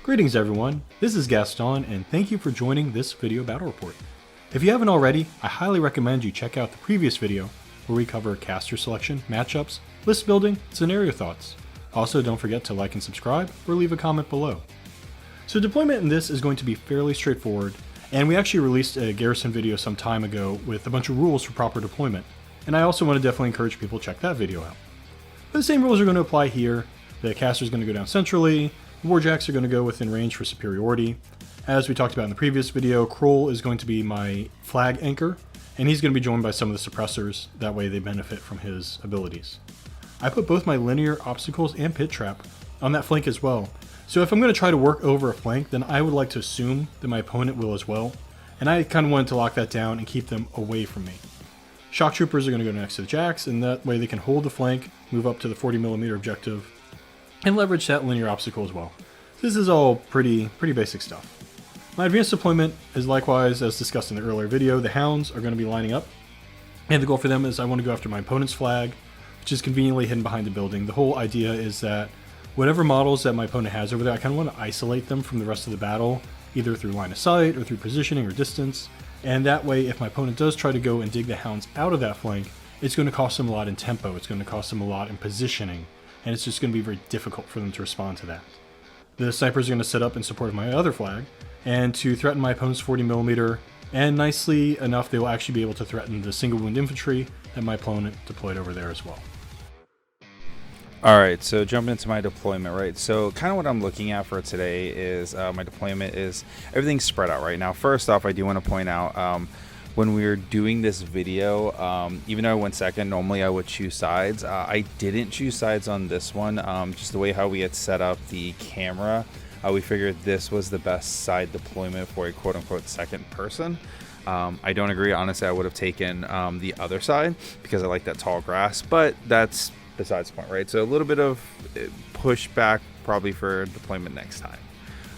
Greetings everyone, this is Gaston and thank you for joining this video battle report. If you haven't already, I highly recommend you check out the previous video where we cover caster selection, matchups, list building, scenario thoughts. Also don't forget to like and subscribe or leave a comment below. So deployment in this is going to be fairly straightforward, and we actually released a garrison video some time ago with a bunch of rules for proper deployment, and I also want to definitely encourage people to check that video out. But the same rules are going to apply here. The caster is going to go down centrally, the warjacks are going to go within range for superiority. As we talked about in the previous video, Kroll is going to be my flag anchor, and he's going to be joined by some of the suppressors, that way they benefit from his abilities. I put both my linear obstacles and pit trap on that flank as well, so if I'm going to try to work over a flank, then I would like to assume that my opponent will as well, and I kind of wanted to lock that down and keep them away from me. Shock troopers are going to go next to the jacks, and that way they can hold the flank, move up to the 40mm objective, and leverage that linear obstacle as well. This is all pretty basic stuff. My advanced deployment is likewise, as discussed in the earlier video. The hounds are going to be lining up, and the goal for them is I want to go after my opponent's flag, which is conveniently hidden behind the building. The whole idea is that whatever models that my opponent has over there, I kind of want to isolate them from the rest of the battle, either through line of sight or through positioning or distance, and that way if my opponent does try to go and dig the hounds out of that flank, it's going to cost them a lot in tempo, it's going to cost them a lot in positioning, and it's just going to be very difficult for them to respond to that. The snipers are going to set up in support of my other flag, and to threaten my opponent's 40mm, and nicely enough they will actually be able to threaten the single wound infantry that my opponent deployed over there as well. Alright, so jumping into my deployment, right? So kind of what I'm looking at for today is my deployment is everything's spread out right now. First off, I do want to point out when we were doing this video, even though I went second, normally I would choose sides. I didn't choose sides on this one, just the way how we had set up the camera. We figured this was the best side deployment for a quote-unquote second person. I don't agree. Honestly, I would have taken the other side because I like that tall grass, but that's besides the point, right? So a little bit of pushback probably for deployment next time.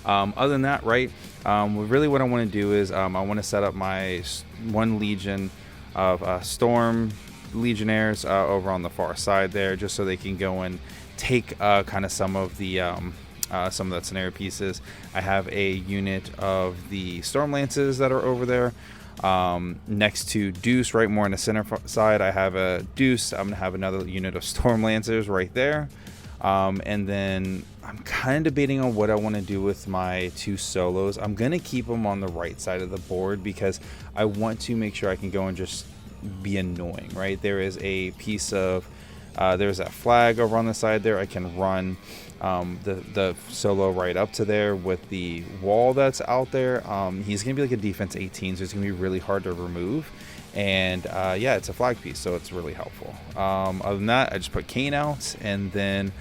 Other than that, right, really what I want to do is I want to set up my one legion of Storm Legionnaires over on the far side there, just so they can go and take kind of some of that scenario pieces. I have a unit of the Storm Lances that are over there. Next to Deuce, right more on the center side, I have a Deuce. I'm gonna have another unit of Storm Lancers right there, and then I'm kind of debating on what I want to do with my two solos. I'm gonna keep them on the right side of the board because I want to make sure I can go and just be annoying, right? There is a piece of there's that flag over on the side there. I can run the solo right up to there with the wall that's out there. He's gonna be like a defense 18, so it's gonna be really hard to remove, and yeah, it's a flag piece, so it's really helpful. Other than that, I just put Caine out, and then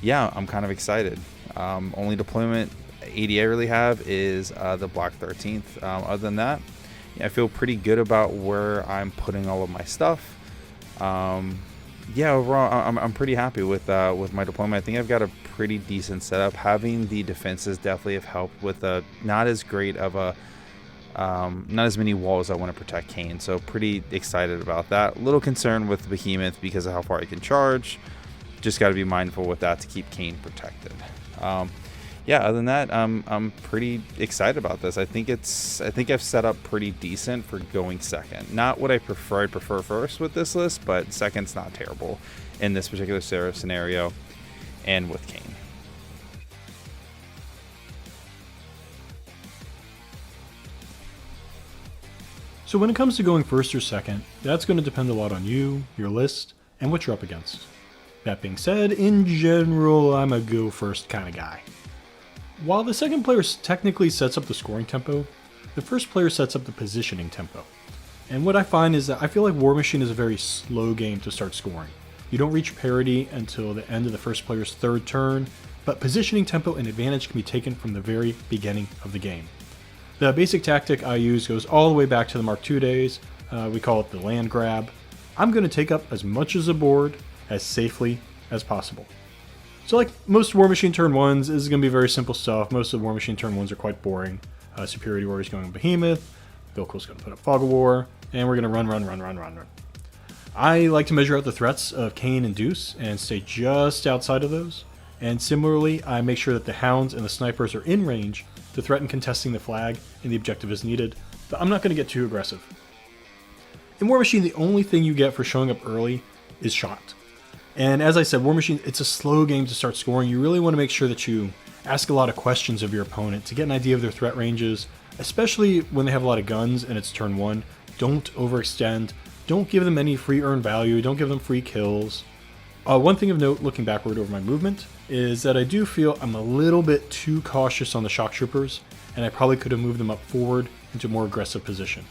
yeah, I'm kind of excited. Only deployment AD I really have is the Black 13th. Other than that, yeah, I feel pretty good about where I'm putting all of my stuff. Yeah, overall, I'm pretty happy with my deployment. I think I've got a pretty decent setup. Having the defenses definitely have helped with not as great of a, not as many walls I want to protect Caine. So pretty excited about that. A little concerned with Behemoth because of how far he can charge. Just got to be mindful with that to keep Caine protected. Yeah, other than that, I'm pretty excited about this. I think I've set up pretty decent for going second. Not what I prefer. I'd prefer first with this list, but second's not terrible in this particular scenario and with Caine. So when it comes to going first or second, that's going to depend a lot on you, your list, and what you're up against. That being said, in general, I'm a go first kind of guy. While the second player technically sets up the scoring tempo, the first player sets up the positioning tempo. And what I find is that I feel like Warmachine is a very slow game to start scoring. You don't reach parity until the end of the first player's third turn, but positioning tempo and advantage can be taken from the very beginning of the game. The basic tactic I use goes all the way back to the Mark II days. We call it the land grab. I'm going to take up as much as the board as safely as possible. So like most Warmachine turn 1s, this is going to be very simple stuff. Most of the Warmachine turn 1s are quite boring. Superiority Warrior is going Behemoth, Vilkul's going to put up Fog of War, and we're going to run. I like to measure out the threats of Caine and Deuce and stay just outside of those. And similarly, I make sure that the hounds and the snipers are in range to threaten contesting the flag and the objective is needed, but I'm not going to get too aggressive. In Warmachine, the only thing you get for showing up early is shot. And as I said, Warmachine, it's a slow game to start scoring. You really want to make sure that you ask a lot of questions of your opponent to get an idea of their threat ranges, especially when they have a lot of guns and it's turn 1. Don't overextend. Don't give them any free earned value. Don't give them free kills. One thing of note, looking backward over my movement, is that I do feel I'm a little bit too cautious on the shock troopers, and I probably could have moved them up forward into a more aggressive position.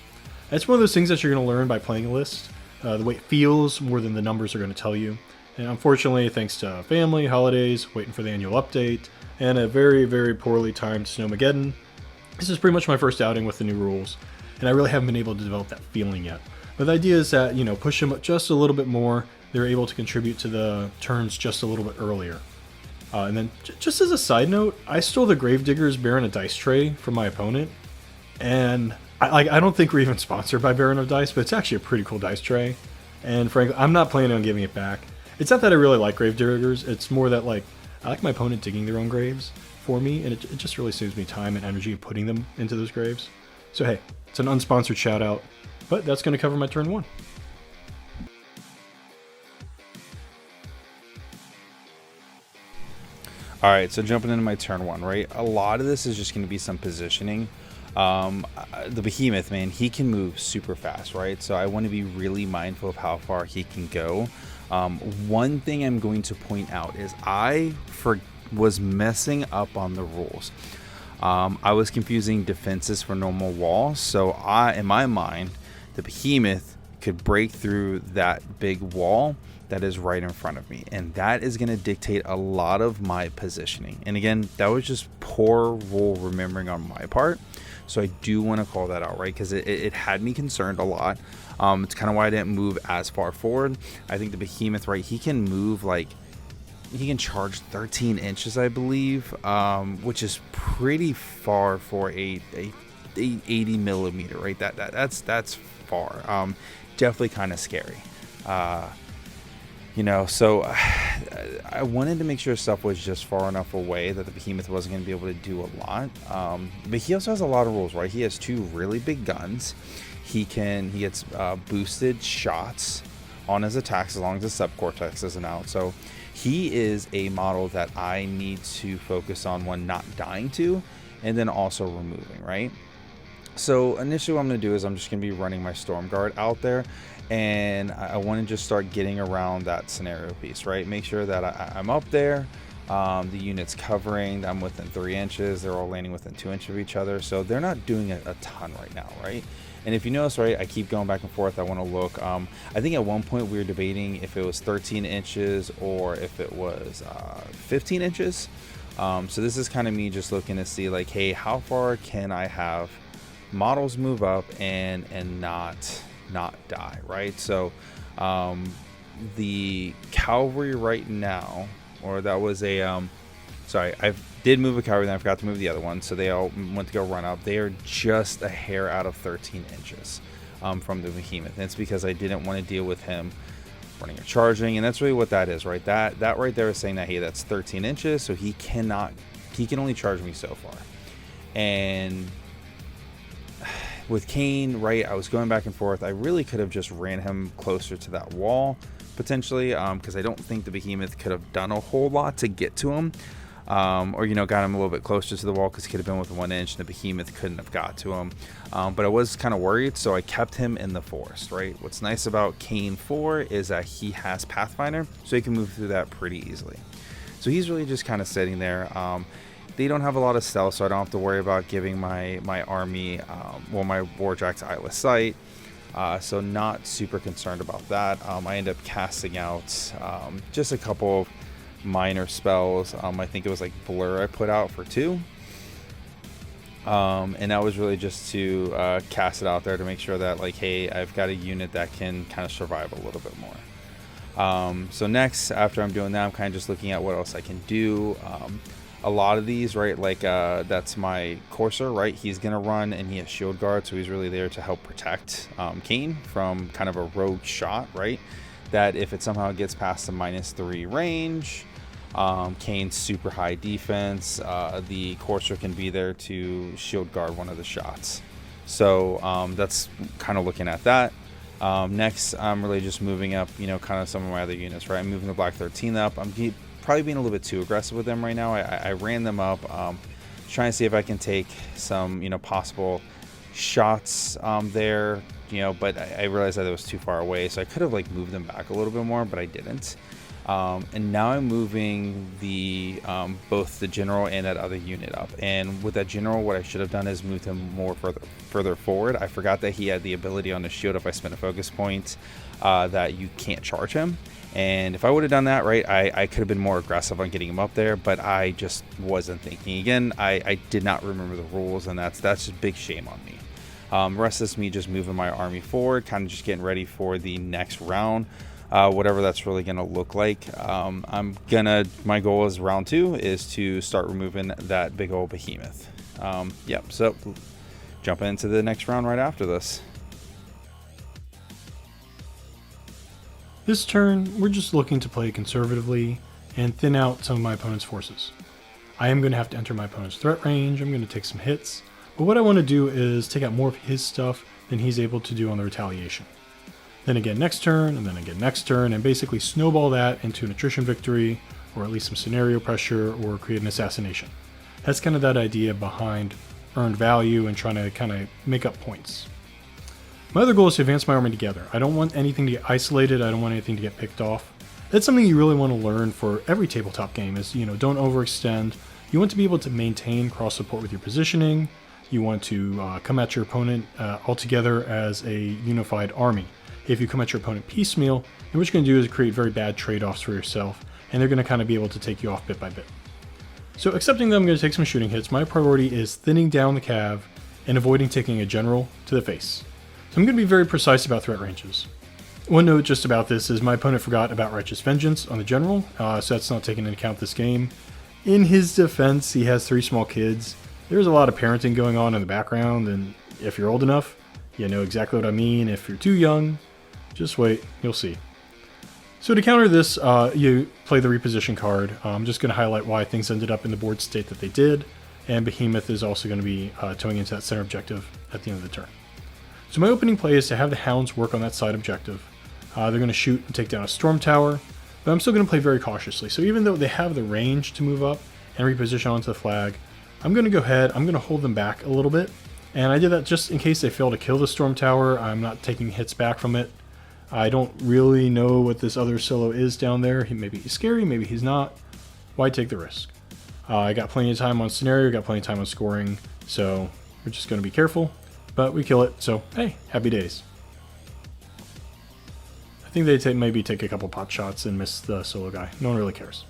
That's one of those things that you're going to learn by playing a list. The way it feels more than the numbers are going to tell you. And unfortunately, thanks to family, holidays, waiting for the annual update, and a very, very poorly timed Snowmageddon, this is pretty much my first outing with the new rules, and I really haven't been able to develop that feeling yet. But the idea is that, push them up just a little bit more, they're able to contribute to the turns just a little bit earlier. And then, just as a side note, I stole the Gravedigger's Baron of Dice tray from my opponent, and I don't think we're even sponsored by Baron of Dice, but it's actually a pretty cool dice tray, and frankly, I'm not planning on giving it back. It's not that I really like Gravediggers, it's more that I like my opponent digging their own graves for me, and it just really saves me time and energy putting them into those graves. So hey, it's an unsponsored shout out, but that's going to cover my turn 1. Alright, so jumping into my turn 1, right? A lot of this is just going to be some positioning. The Behemoth, man, he can move super fast, right? So I want to be really mindful of how far he can go. One thing I'm going to point out is I was messing up on the rules. I was confusing defenses for normal walls. So in my mind, the Behemoth could break through that big wall that is right in front of me, and that is going to dictate a lot of my positioning. And again, that was just poor rule remembering on my part, so I do want to call that out, right? Because it had me concerned a lot. It's kind of why I didn't move as far forward. I think the Behemoth, right, he can move he can charge 13 inches, I believe, which is pretty far for a 80 millimeter, right? That's far. Definitely kind of scary. So I wanted to make sure stuff was just far enough away that the Behemoth wasn't going to be able to do a lot. But he also has a lot of rules, right? He has 2 really big guns. He gets boosted shots on his attacks as long as the subcortex isn't out. So he is a model that I need to focus on, one, not dying to, and then also removing, right? So initially what I'm going to do is I'm just going to be running my Storm Guard out there, and I want to just start getting around that scenario piece, right? Make sure that I'm up there, the unit's covering, I'm within 3 inches, they're all landing within 2 inches of each other, so they're not doing a ton right now, right? And if you notice, right, I keep going back and forth. I want to look. I think at one point we were debating if it was 13 inches or if it was 15 inches. So this is kind of me just looking to see, like, hey, how far can I have models move up and not die, right? So the cavalry right now, or that was a sorry, I did move a cavalry, then I forgot to move the other one, so they all went to go run up. They are just a hair out of 13 inches from the Behemoth, and it's because I didn't want to deal with him running or charging, and that's really what that is, right? That right there is saying that, hey, that's 13 inches, so he can only charge me so far. And with Caine, right, I was going back and forth. I really could have just ran him closer to that wall potentially, because I don't think the Behemoth could have done a whole lot to get to him, or got him a little bit closer to the wall, because he could have been with 1 inch and the Behemoth couldn't have got to him. But I was kind of worried, so I kept him in the forest, right? What's nice about Caine 4 is that he has Pathfinder, so he can move through that pretty easily. So he's really just kind of sitting there. They don't have a lot of stealth, so I don't have to worry about giving my army, my Warjack's eyeless sight. So not super concerned about that. I end up casting out just a couple of minor spells. I think it was like Blur I put out for 2. And that was really just to cast it out there to make sure that, like, hey, I've got a unit that can kind of survive a little bit more. So next, after I'm doing that, I'm kind of just looking at what else I can do. A lot of these, right, like that's my Courser, right? He's gonna run, and he has Shield Guard, so he's really there to help protect Caine from kind of a rogue shot, right? That if it somehow gets past the -3 range, Caine's super high defense. The Courser can be there to shield guard one of the shots. So that's kind of looking at that. Next, I'm really just moving up, kind of some of my other units, right? I'm moving the Black 13 up. I'm probably being a little bit too aggressive with them right now. I ran them up, trying to see if I can take some, possible shots there, but I realized that it was too far away, so I could have moved them back a little bit more, but I didn't. And now I'm moving the both the general and that other unit up. And with that general, what I should have done is moved him more further forward. I forgot that he had the ability on his shield, if I spent a focus point, that you can't charge him. And if I would have done that, right, I could have been more aggressive on getting him up there, but I just wasn't thinking. Again, I did not remember the rules, and that's just a big shame on me. The rest is me just moving my army forward, kind of just getting ready for the next round. Whatever that's really going to look like. My goal is round 2 is to start removing that big old behemoth. Yep, so jumping into the next round right after this. This turn, we're just looking to play conservatively and thin out some of my opponent's forces. I am going to have to enter my opponent's threat range, I'm going to take some hits, but what I want to do is take out more of his stuff than he's able to do on the retaliation. Then again next turn, and then again next turn, and basically snowball that into an attrition victory, or at least some scenario pressure, or create an assassination. That's kind of that idea behind earned value and trying to kind of make up points. My other goal is to advance my army together. I don't want anything to get isolated, I don't want anything to get picked off. That's something you really want to learn for every tabletop game is, don't overextend. You want to be able to maintain cross support with your positioning. You want to come at your opponent all together as a unified army. If you come at your opponent piecemeal, then what you're going to do is create very bad trade-offs for yourself, and they're going to kind of be able to take you off bit by bit. So accepting that I'm going to take some shooting hits, my priority is thinning down the cav and avoiding taking a general to the face. So I'm going to be very precise about threat ranges. One note just about this is my opponent forgot about Righteous Vengeance on the general, so that's not taken into account this game. In his defense, he has 3 small kids. There's a lot of parenting going on in the background, and if you're old enough, you know exactly what I mean. If you're too young, just wait, you'll see. So to counter this, you play the reposition card. I'm just going to highlight why things ended up in the board state that they did, and Behemoth is also going to be towing into that center objective at the end of the turn. So my opening play is to have the Hounds work on that side objective. They're going to shoot and take down a Storm Tower, but I'm still going to play very cautiously. So even though they have the range to move up and reposition onto the flag, I'm going to go ahead, I'm going to hold them back a little bit, and I did that just in case they fail to kill the Storm Tower. I'm not taking hits back from it. I don't really know what this other solo is down there. Maybe he's scary, maybe he's not. Why take the risk? I got plenty of time on scenario, got plenty of time on scoring, so we're just going to be careful. But we kill it, so hey, happy days. I think they maybe take a couple pot shots and miss the solo guy. No one really cares.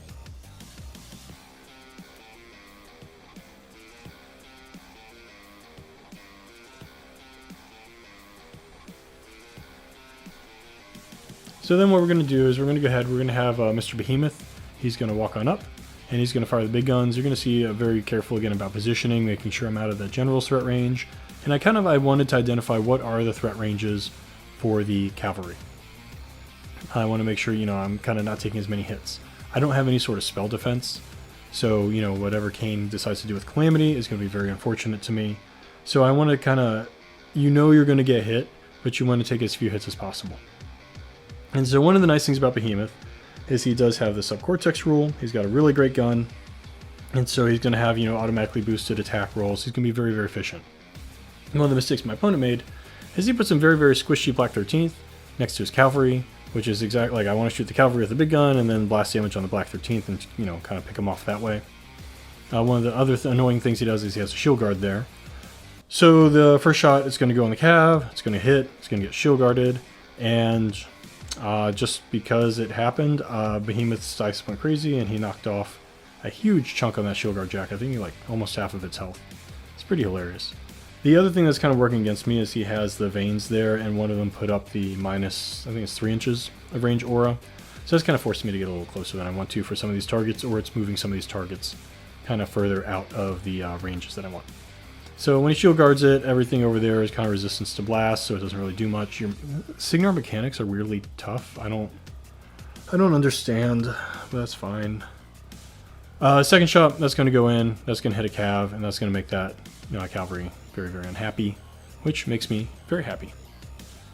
So then what we're going to do is we're going to go ahead, we're going to have Mr. Behemoth. He's going to walk on up, and he's going to fire the big guns. You're going to see very careful again about positioning, making sure I'm out of the general's threat range. And I wanted to identify what are the threat ranges for the cavalry. I want to make sure, I'm kind of not taking as many hits. I don't have any sort of spell defense, so, whatever Caine decides to do with Calamity is going to be very unfortunate to me. So I want to kind of, you're going to get hit, but you want to take as few hits as possible. And so one of the nice things about Behemoth is he does have the subcortex rule. He's got a really great gun, and so he's going to have, automatically boosted attack rolls. He's going to be very, very efficient. And one of the mistakes my opponent made is he put some very, very squishy Black 13th next to his cavalry, which is exactly like I want to shoot the cavalry with the big gun and then blast damage on the Black 13th and, kind of pick him off that way. One of the other annoying things he does is he has a shield guard there. So the first shot is going to go on the cav, it's going to hit, it's going to get shield guarded, and just because it happened, Behemoth's dice went crazy and he knocked off a huge chunk on that shield guard jack. I think like almost half of its health. It's pretty hilarious. The other thing that's kind of working against me is he has the veins there, and one of them put up the minus, I think it's 3 inches of range aura. So that's kind of forced me to get a little closer than I want to for some of these targets, or it's moving some of these targets kind of further out of the ranges that I want. So when he shield guards it, everything over there is kind of resistance to blast, so it doesn't really do much. Your Cygnar mechanics are weirdly tough. I don't understand, but that's fine. Second shot, that's going to go in, that's going to hit a cav, and that's going to make that cavalry very, very unhappy, which makes me very happy.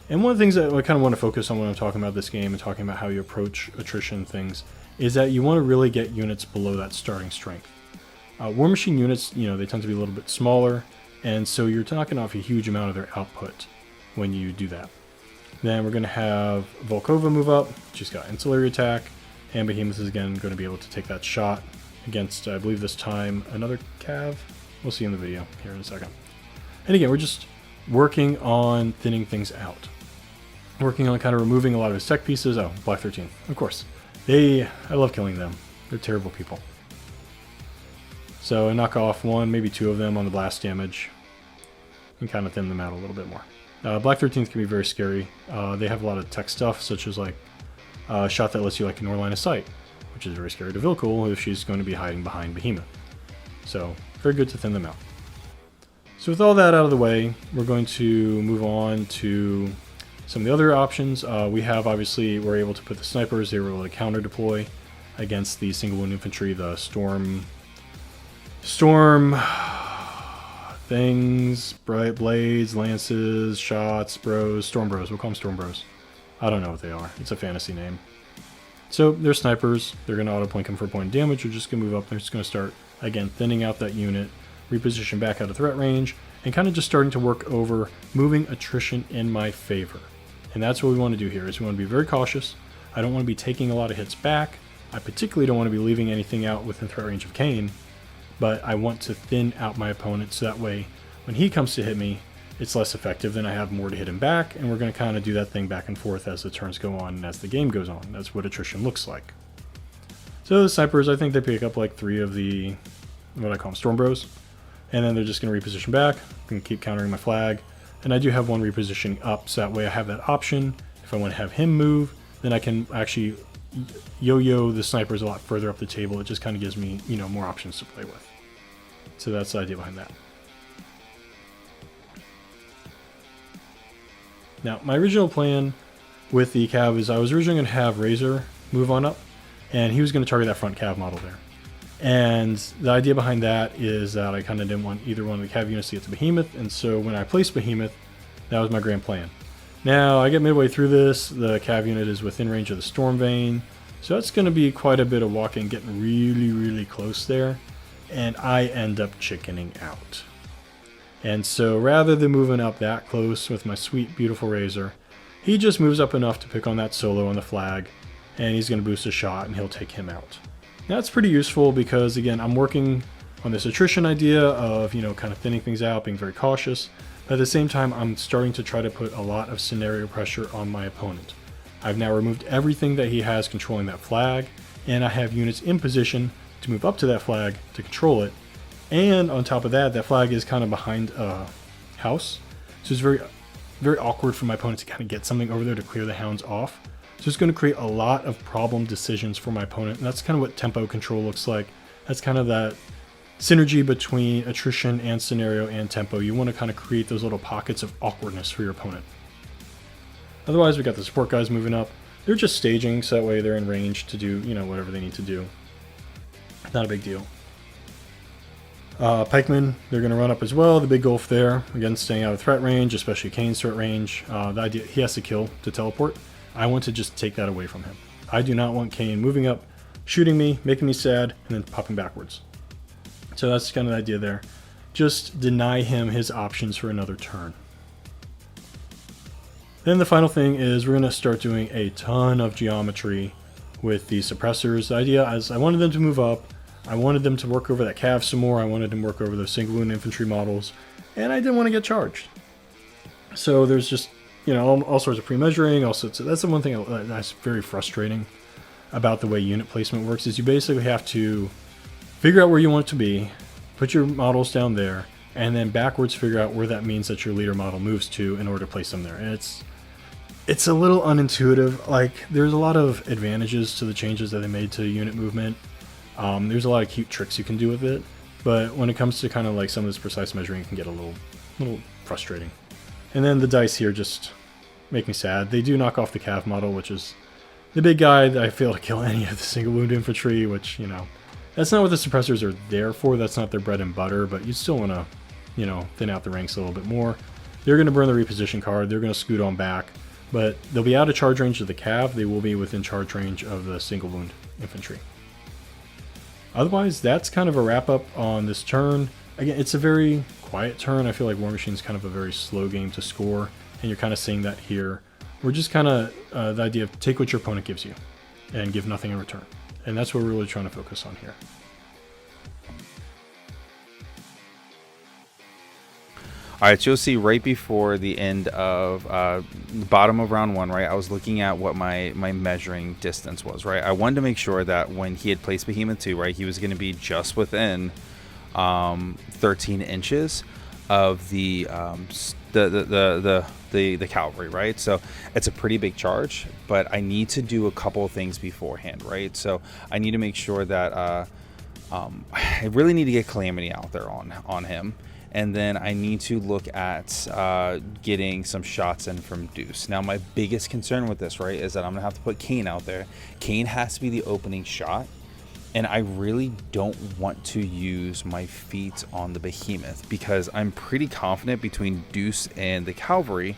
And one of the things that I kind of want to focus on when I'm talking about this game and talking about how you approach attrition things is that you want to really get units below that starting strength. Warmachine units, they tend to be a little bit smaller, and so you're knocking off a huge amount of their output when you do that. Then we're going to have Volkova move up. She's got ancillary attack, and Behemoth is again going to be able to take that shot against, I believe this time, another cav. We'll see in the video here in a second. And again, we're just working on thinning things out. Working on kind of removing a lot of his tech pieces. Oh, Black 13, of course. I love killing them. They're terrible people. So I knock off one, maybe two of them on the blast damage, and kind of thin them out a little bit more. Black 13th can be very scary. They have a lot of tech stuff, such as like a shot that lets you like ignore line of sight, which is very scary to Vilkul if she's going to be hiding behind Behemoth. So very good to thin them out. So with all that out of the way, we're going to move on to some of the other options. We're able to put the snipers. They were able to counter deploy against the single wound infantry, the storm things, bright blades, lances, shots, bros, storm bros. We'll call them storm bros. I don't know what they are. It's a fantasy name. So they're snipers. They're going to auto point them for a point of damage. They're just going to move up. They're just going to start, again, thinning out that unit, reposition back out of threat range, and kind of just starting to work over moving attrition in my favor. And that's what we want to do here, is we want to be very cautious. I don't want to be taking a lot of hits back. I particularly don't want to be leaving anything out within threat range of Caine, but I want to thin out my opponent so that way when he comes to hit me, it's less effective, then I have more to hit him back, and we're going to kind of do that thing back and forth as the turns go on and as the game goes on. That's what attrition looks like. So the snipers, I think they pick up like 3 of the, what I call them, storm bros, and then they're just going to reposition back. I'm going to keep countering my flag, and I do have one repositioning up, so that way I have that option. If I want to have him move, then I can actually yo-yo the snipers a lot further up the table. It just kind of gives me, more options to play with. So that's the idea behind that. Now, my original plan with the cav is I was originally going to have Razor move on up, and he was going to target that front cav model there. And the idea behind that is that I kind of didn't want either one of the cav units to get to Behemoth, and so when I placed Behemoth, that was my grand plan. Now, I get midway through this, the cav unit is within range of the Storm Vein, so it's going to be quite a bit of walking, getting really, really close there, and I end up chickening out. And so rather than moving up that close with my sweet, beautiful Razor, he just moves up enough to pick on that solo on the flag, and he's going to boost a shot, and he'll take him out. Now, that's pretty useful because, again, I'm working on this attrition idea of, kind of thinning things out, being very cautious. But at the same time, I'm starting to try to put a lot of scenario pressure on my opponent. I've now removed everything that he has controlling that flag, and I have units in position to move up to that flag to control it. And on top of that, that flag is kind of behind a house. So it's very, very awkward for my opponent to kind of get something over there to clear the hounds off. So it's going to create a lot of problem decisions for my opponent. And that's kind of what tempo control looks like. That's kind of that synergy between attrition and scenario and tempo. You want to kind of create those little pockets of awkwardness for your opponent. Otherwise, we got the support guys moving up. They're just staging, so that way they're in range to do, whatever they need to do. Not a big deal. Pikemen, they're going to run up as well. The big gulf there, again, staying out of threat range, especially Caine's threat range. The idea, he has to kill to teleport. I want to just take that away from him. I do not want Caine moving up, shooting me, making me sad, and then popping backwards. So that's kind of the idea there. Just deny him his options for another turn. Then the final thing is we're going to start doing a ton of geometry with the suppressors. The idea is I wanted them to move up. I wanted them to work over that cav some more. I wanted them to work over those single wound infantry models. And I didn't want to get charged. So there's just, all sorts of pre-measuring. Also, that's the one thing that's very frustrating about the way unit placement works is you basically have to figure out where you want it to be, put your models down there, and then backwards figure out where that means that your leader model moves to in order to place them there. And it's a little unintuitive. Like, there's a lot of advantages to the changes that they made to unit movement. There's a lot of cute tricks you can do with it, but when it comes to kind of like some of this precise measuring, it can get a little frustrating. And then the dice here just make me sad. They do knock off the cav model, which is the big guy that I fail to kill any of the single wound infantry, which, That's not what the suppressors are there for. That's not their bread and butter, but you still want to, you know, thin out the ranks a little bit more. They're going to burn the reposition card. They're going to scoot on back, but they'll be out of charge range of the cav. They will be within charge range of the single wound infantry. Otherwise, that's kind of a wrap up on this turn. Again, it's a very quiet turn. I feel like Warmachine's kind of a very slow game to score, and you're kind of seeing that here. We're just kind of the idea of take what your opponent gives you and give nothing in return. And that's what we're really trying to focus on here. All right, so you'll see right before the end of the bottom of round 1, right, I was looking at what my measuring distance was, right? I wanted to make sure that when he had placed Behemoth 2, right, he was going to be just within 13 inches of the cavalry, right? So it's a pretty big charge, but I need to do a couple of things beforehand, right? So I need to make sure that I really need to get Calamity out there on him. And then I need to look at getting some shots in from Deuce. Now, my biggest concern with this, right, is that I'm going to have to put Caine out there. Caine has to be the opening shot. And I really don't want to use my feet on the Behemoth because I'm pretty confident between Deuce and the cavalry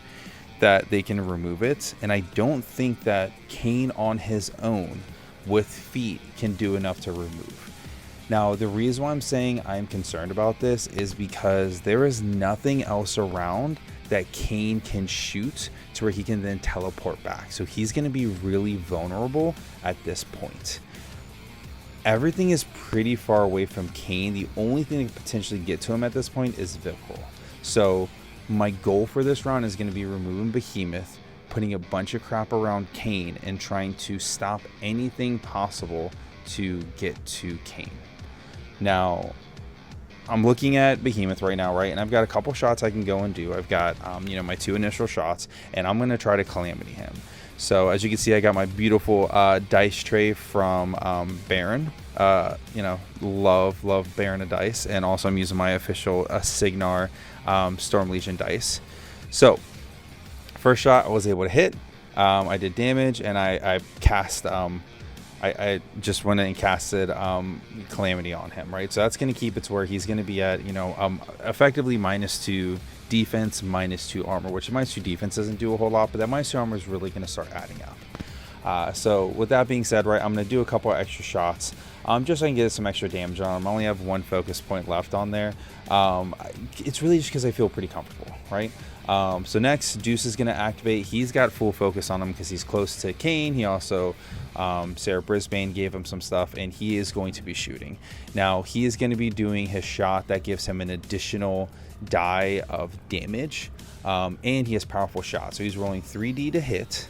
that they can remove it. And I don't think that Caine on his own with feet can do enough to remove. Now, the reason why I'm saying I'm concerned about this is because there is nothing else around that Caine can shoot to where he can then teleport back. So he's going to be really vulnerable at this point. Everything is pretty far away from Caine. The only thing that could potentially get to him at this point is Vilkul. So my goal for this round is going to be removing Behemoth, putting a bunch of crap around Caine, and trying to stop anything possible to get to Caine. Now, I'm looking at Behemoth right now, right? And I've got a couple shots I can go and do. I've got, you know, my 2 initial shots, and I'm going to try to Calamity him. So as you can see, I got my beautiful dice tray from Baron. You know, love Baron of dice. And also I'm using my official Cygnar Storm Legion dice. So first shot I was able to hit. I did damage, and I cast... I just went and casted Calamity on him, right? So that's going to keep it to where he's going to be at, you know, effectively -2 defense, -2 armor, which -2 defense doesn't do a whole lot, but that -2 armor is really going to start adding up. So with that being said, right, I'm going to do a couple of extra shots just so I can get some extra damage on him. I only have 1 focus point left on there. It's really just because I feel pretty comfortable, right? So next, Deuce is going to activate. He's got full focus on him because he's close to Caine. He also, Sarah Brisbane gave him some stuff, and he is going to be shooting. Now, he is going to be doing his shot that gives him an additional die of damage, and he has powerful shot. So he's rolling 3d to hit.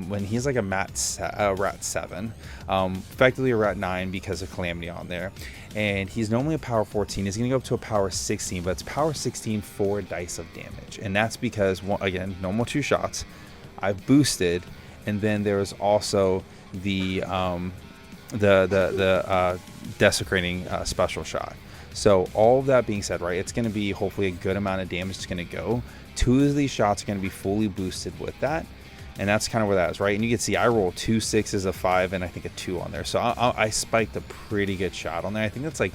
When he's like a rat 7, effectively a rat 9 because of Calamity on there, and he's normally a power 14. He's going to go up to a power 16, but it's power 16 4 dice of damage, and that's because, again, normal 2 shots. I've boosted, and then there's also the desecrating special shot. So all of that being said, right, it's going to be hopefully a good amount of damage is going to go. 2 of these shots are going to be fully boosted with that. And that's kind of where that is, right? And you can see I roll 2 6s, a 5, and I think a 2 on there. So I spiked a pretty good shot on there. I think that's like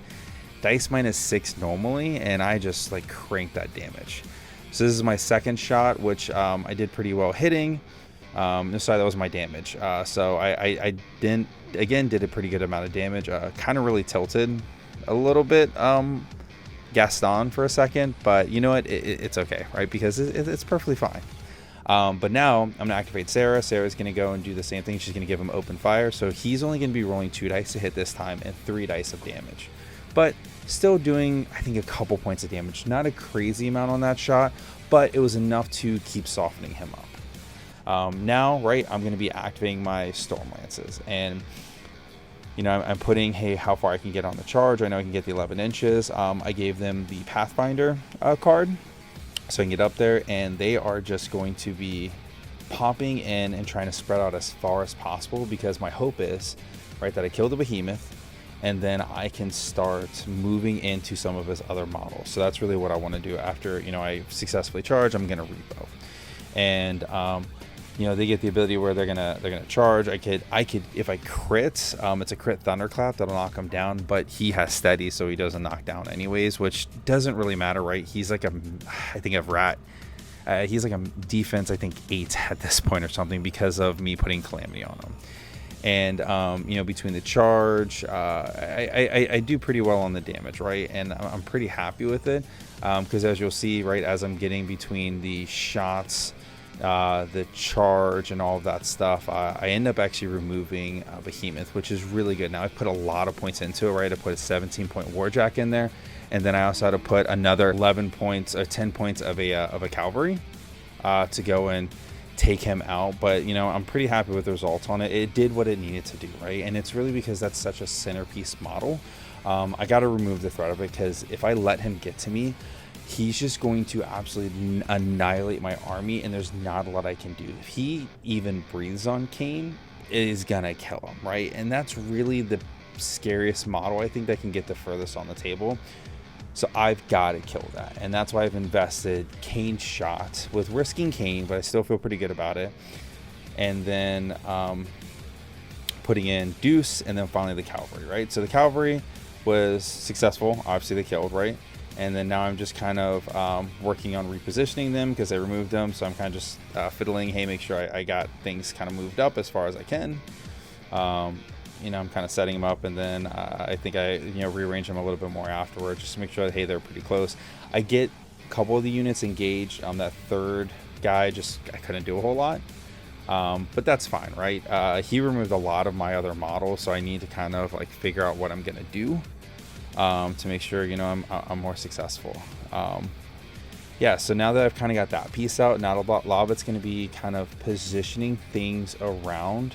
dice -6 normally, and I just like cranked that damage. So this is my second shot, which I did pretty well hitting. Sorry, that was my damage. So I did a pretty good amount of damage. Kind of really tilted a little bit Gaston for a second, but you know what? It's okay, right? Because it's perfectly fine. But now I'm going to activate Sarah. Sarah's going to go and do the same thing. She's going to give him open fire. So he's only going to be rolling 2 dice to hit this time and 3 dice of damage. But still doing, I think, a couple points of damage. Not a crazy amount on that shot, but it was enough to keep softening him up. Now, right, I'm going to be activating my Storm Lances. And, you know, I'm putting, hey, how far I can get on the charge. I know I can get the 11 inches. I gave them the Pathfinder card, so I can get up there, and they are just going to be popping in and trying to spread out as far as possible, because my hope is, right, that I kill the Behemoth, and then I can start moving into some of his other models. So that's really what I want to do after, you know, I successfully charge. I'm going to repo. And you know, they get the ability where they're gonna charge. I could if I crit, it's a crit thunderclap that'll knock him down, but he has steady, so he doesn't knock down anyways, which doesn't really matter, right? He's like I think I've rat. He's like a defense, I think 8 at this point or something, because of me putting calamity on him. And you know, between the charge, I do pretty well on the damage, right? And I'm pretty happy with it, because as you'll see, right, as I'm getting between the shots, the charge and all of that stuff, I end up actually removing Behemoth, which is really good. Now I put a lot of points into it, right? I put a 17-point Warjack in there, and then I also had to put another 11 points or 10 points of a cavalry to go and take him out. But you know, I'm pretty happy with the results on it. It did what it needed to do, right? And it's really because that's such a centerpiece model. I got to remove the threat of it, because if I let him get to me, he's just going to absolutely annihilate my army, and there's not a lot I can do. If he even breathes on Caine, it is gonna kill him, right? And that's really the scariest model, I think, that can get the furthest on the table. So I've got to kill that, and that's why I've invested Caine shot with risking Caine, but I still feel pretty good about it. And then putting in Deuce, and then finally the cavalry, right? So the cavalry was successful. Obviously they killed, right? And then now I'm just kind of working on repositioning them, because I removed them. So I'm kind of just fiddling, hey, make sure I got things kind of moved up as far as I can. You know, I'm kind of setting them up, and then I think I, you know, rearrange them a little bit more afterwards, just to make sure that, hey, they're pretty close. I get a couple of the units engaged. That third guy, I couldn't do a whole lot, but that's fine, right? He removed a lot of my other models, so I need to kind of like figure out what I'm gonna do to make sure, you know, I'm more successful. Yeah, so now that I've kind of got that piece out, now a lot of it's going to be kind of positioning things around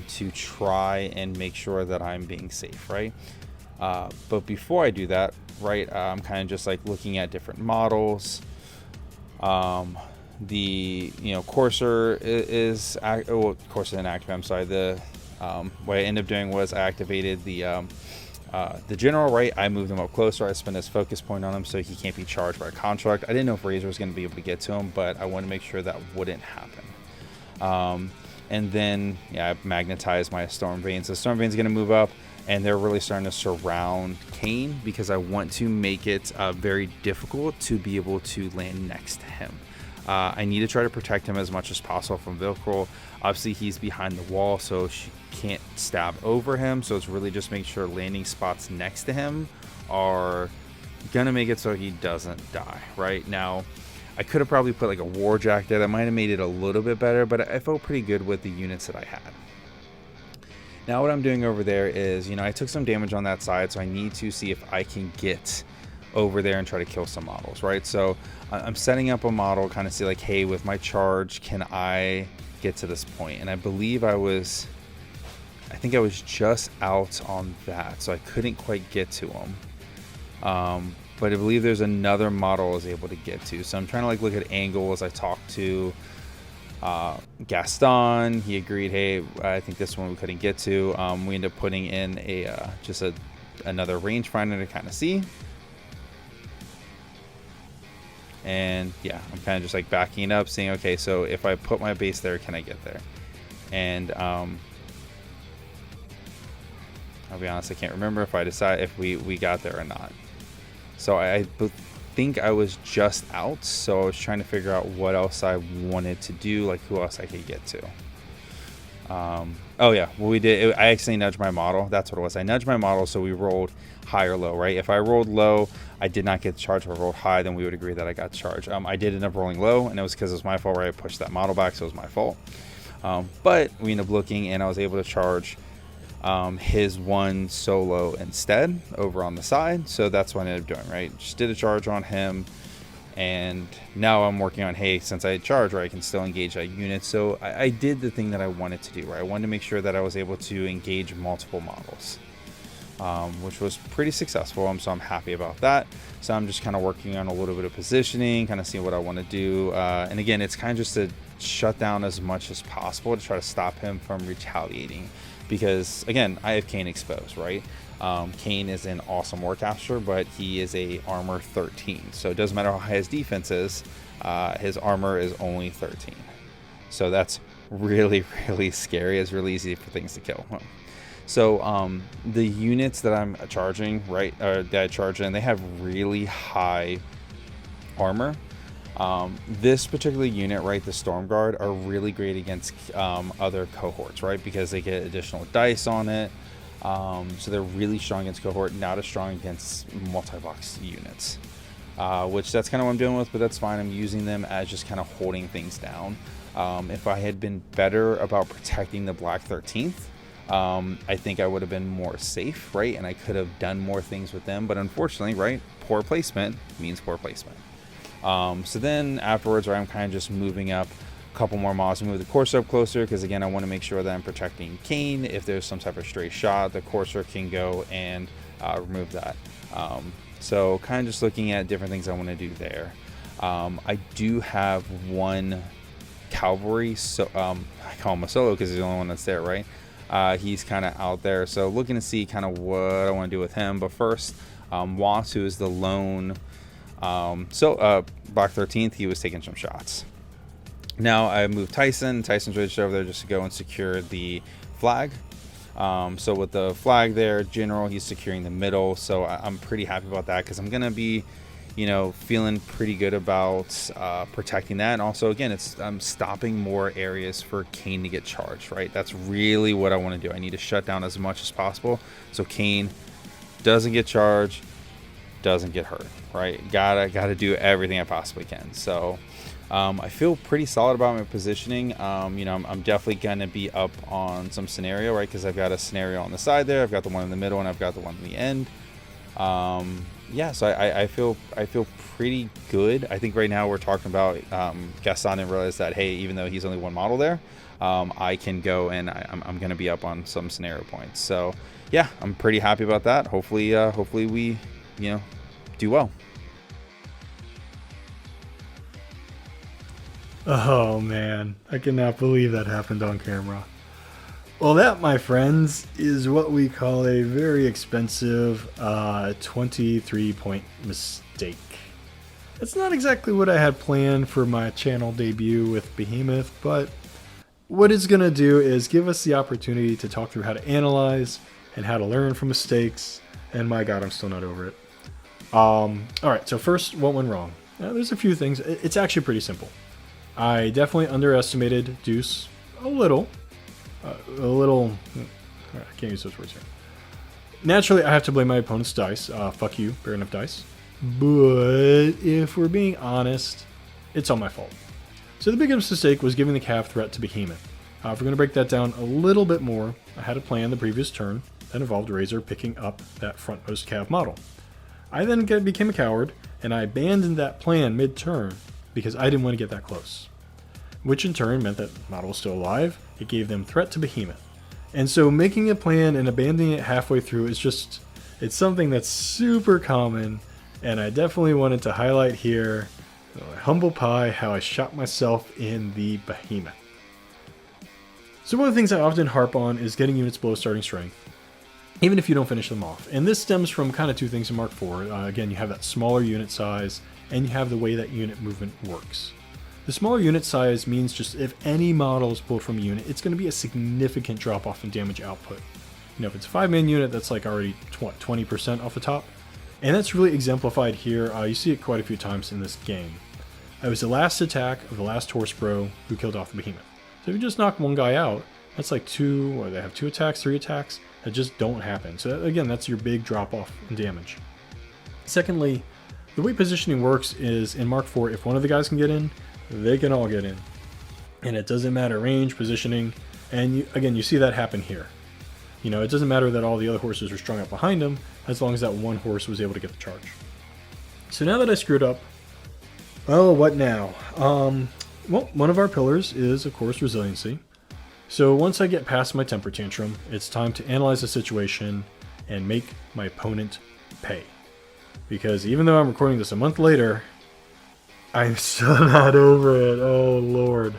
to try and make sure that I'm being safe, right? But before I do that, right, I'm kind of just like looking at different models. The, you know, Courser is Courser and active. I'm sorry. What I ended up doing was I activated the general, right? I moved him up closer. I spent his focus point on him so he can't be charged by a construct. I didn't know if Razor was going to be able to get to him, but I wanted to make sure that wouldn't happen. And then, yeah, I magnetized my Storm Veins. The Storm Veins are going to move up, and they're really starting to surround Caine, because I want to make it very difficult to be able to land next to him. I need to try to protect him as much as possible from Vilkul. Obviously, he's behind the wall, so she can't stab over him. So it's really just make sure landing spots next to him are going to make it so he doesn't die, right? Now, I could have probably put like a Warjack there. That might have made it a little bit better, but I felt pretty good with the units that I had. Now what I'm doing over there is, you know, I took some damage on that side, so I need to see if I can get over there and try to kill some models, right? So I'm setting up a model, kind of see like, hey, with my charge, can I get to this point? And I believe I think I was just out on that, so I couldn't quite get to him. But I believe there's another model I was able to get to. So I'm trying to like look at angles. I talked to Gaston. He agreed, hey, I think this one we couldn't get to. We ended up putting in another rangefinder to kind of see. And yeah, I'm kind of just like backing up, saying, okay, so if I put my base there, can I get there? And I'll be honest, I can't remember if we got there or not. So I think I was just out, so I was trying to figure out what else I wanted to do, like who else I could get to. Oh yeah, well we did. I actually nudged my model. That's what it was. I nudged my model, so we rolled high or low, right? If I rolled low, I did not get charged. If I rolled high, then we would agree that I got charged. I did end up rolling low, and it was because it was my fault, right? I pushed that model back, so it was my fault. But we ended up looking, and I was able to charge his one solo instead over on the side. So that's what I ended up doing, right? Just did a charge on him, and now I'm working on, hey, since I charge, right, I can still engage that unit. So I did the thing that I wanted to do, right? I wanted to make sure that I was able to engage multiple models, which was pretty successful. So I'm happy about that. So I'm just kind of working on a little bit of positioning, kind of seeing what I want to do. And again, it's kind of just to shut down as much as possible to try to stop him from retaliating. Because again, I have Caine exposed, right? Caine is an awesome warcaster, but he is a armor 13. So it doesn't matter how high his defense is, his armor is only 13. So that's really, really scary. It's really easy for things to kill. So the units that I'm charging, right, that I charge in, they have really high armor. This particular unit, right, the Storm Guard, are really great against other cohorts, right, because they get additional dice on it. So they're really strong against cohort, not as strong against multi-box units, which that's kind of what I'm dealing with, but that's fine. I'm using them as just kind of holding things down. If I had been better about protecting the Black 13th, I think I would have been more safe, right, and I could have done more things with them, but unfortunately, right, poor placement means poor placement. So then afterwards, right, I'm kind of just moving up a couple more mobs, move the courser up closer, because again, I want to make sure that I'm protecting Caine. If there's some type of stray shot, the courser can go and remove that. So kind of just looking at different things I want to do there. I do have one cavalry, so I call him a solo because he's the only one that's there, right? He's kind of out there, so looking to see kind of what I want to do with him. But first, Was, who is the lone Black 13th, he was taking some shots. Now I moved Tyson. Tyson's ready over there just to go and secure the flag. So with the flag there, General, he's securing the middle. So I'm pretty happy about that, because I'm going to be, you know, feeling pretty good about protecting that. And also, again, I'm stopping more areas for Caine to get charged, right? That's really what I want to do. I need to shut down as much as possible so Caine doesn't get charged, doesn't get hurt, right? Gotta do everything I possibly can. So I feel pretty solid about my positioning. You know, I'm definitely gonna be up on some scenario, right? Because I've got a scenario on the side there, I've got the one in the middle, and I've got the one in the end. Yeah, so I feel pretty good. I think right now we're talking about Gaston didn't realize that, hey, even though he's only one model there, I can go and I'm gonna be up on some scenario points. So yeah, I'm pretty happy about that. Hopefully we, you know, do well. Oh man, I cannot believe that happened on camera. Well, that, my friends, is what we call a very expensive 23-point mistake. It's not exactly what I had planned for my channel debut with Behemoth, but what it's going to do is give us the opportunity to talk through how to analyze and how to learn from mistakes, and my god, I'm still not over it. Alright, so first, what went wrong? Now, there's a few things. It's actually pretty simple. I definitely underestimated Deuce a little. I can't use those words here. Naturally, I have to blame my opponent's dice. Fuck you, fair enough dice. But if we're being honest, it's all my fault. So the biggest mistake was giving the cav threat to Behemoth. If we're going to break that down a little bit more, I had a plan the previous turn that involved Razor picking up that frontmost cav model. I then became a coward, and I abandoned that plan mid-turn because I didn't want to get that close. Which in turn meant that the model was still alive. It gave them threat to Behemoth. And so making a plan and abandoning it halfway through is just, it's something that's super common, and I definitely wanted to highlight here, humble pie, how I shot myself in the Behemoth. So one of the things I often harp on is getting units below starting strength, even if you don't finish them off. And this stems from kind of two things in Mark IV. Again, you have that smaller unit size, and you have the way that unit movement works. The smaller unit size means just if any model is pulled from a unit, it's going to be a significant drop off in damage output. You know, if it's a 5-man unit, that's like already 20% off the top. And that's really exemplified here. You see it quite a few times in this game. It was the last attack of the last horse bro who killed off the Behemoth. So if you just knock one guy out, that's like they have 2 attacks, 3 attacks that just don't happen. So again, that's your big drop off in damage. Secondly, the way positioning works is in Mark IV, if one of the guys can get in, they can all get in. And it doesn't matter range, positioning, and you see that happen here. You know, it doesn't matter that all the other horses are strung up behind him, as long as that one horse was able to get the charge. So now that I screwed up, oh, what now? Well, one of our pillars is, of course, resiliency. So once I get past my temper tantrum, it's time to analyze the situation and make my opponent pay. Because even though I'm recording this a month later, I'm still not over it. Oh, Lord.